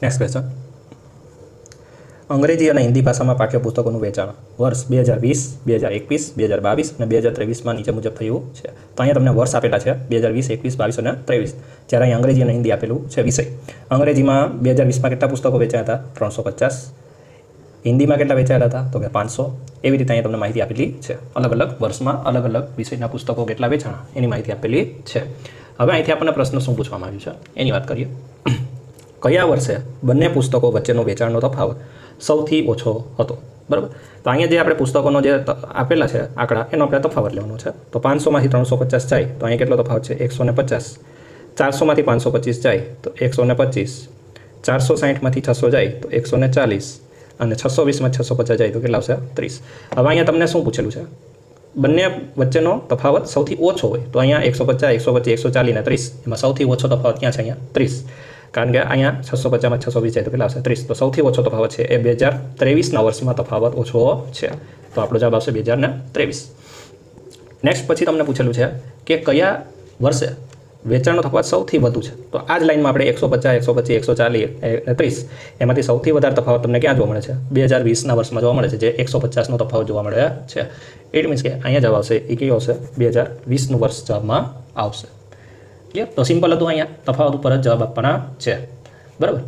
Next question, અંગ્રેજી અને હિન્દી ભાષામાં પાઠ્યપુસ્તકોનું વેચાણ વર્ષ 2020, 2021, 2022 અને 2023માં નીચે મુજબ થયું છે. તો અહીંયા તમને વર્ષ આપેલા છે 2020, 21, 22 અને 23. જ્યારે અહીં અંગ્રેજી અને હિન્દી આપેલું છે વિષય. અંગ્રેજીમાં 2020માં કેટલા પુસ્તકો વેચાયા હતા? 350. હિન્દીમાં કેટલા વેચાયેલા હતા? તો કે 500. એવી રીતે અહીંયા તમને માહિતી આપેલી છે. અલગ અલગ વર્ષમાં અલગ અલગ વિષયના પુસ્તકો કેટલા વેચાણા એની માહિતી આપેલી છે. હવે અહીંથી આપણને પ્રશ્ન શું પૂછવામાં આવ્યું છે એની વાત કરીએ. કયા વર્ષે બંને પુસ્તકો વચ્ચેનો વેચાણનો તફાવત સૌથી ઓછો હતો? બરાબર. તો અહીંયા જે આપણે પુસ્તકોનો જે આપેલા છે આંકડા એનો આપણે તફાવત લેવાનો છે. તો 500માંથી 350 જાય તો અહીંયા કેટલો તફાવત છે? 150. 400માંથી 525 જાય તો 125. 460માંથી 600 જાય તો 140. અને 620માં 650 જાય તો કેટલા આવશે? 30. હવે અહીંયા તમને શું પૂછેલું છે? બંને વચ્ચેનો તફાવત સૌથી ઓછો હોય તો અહીંયા 150, 125, 140 ને 30. એમાં સૌથી ઓછો તફાવત ક્યાં છે? અહીંયા 30. કારણ કે અહીંયા 650માં 620 જાય તો કેટલા આવશે? 30. તો સૌથી ઓછો તફાવત છે એ 2023ના વર્ષમાં તફાવત ઓછો છે. તો આપણો જવાબ આવશે 2023. નેક્સ્ટ પછી તમને પૂછેલું છે કે કયા વર્ષે વેચાણનો તફાવત સૌથી વધુ છે? તો આ જ લાઈનમાં આપણે 150, 125, 140 અને 30 એમાંથી સૌથી વધારે તફાવત તમને ક્યાં જોવા મળે છે? 2020ના વર્ષમાં જોવા મળે છે, જે 150નો તફાવત જોવા મળે છે. ઇટ મીન્સ કે અહીંયા જવાબ આવશે એ કયો આવશે? 2020નું વર્ષ જવાબમાં આવશે. ક્લિયર? તો સિમ્પલ હતું, અહીંયા તફાવત ઉપર જ જવાબ આપવાના છે. બરાબર.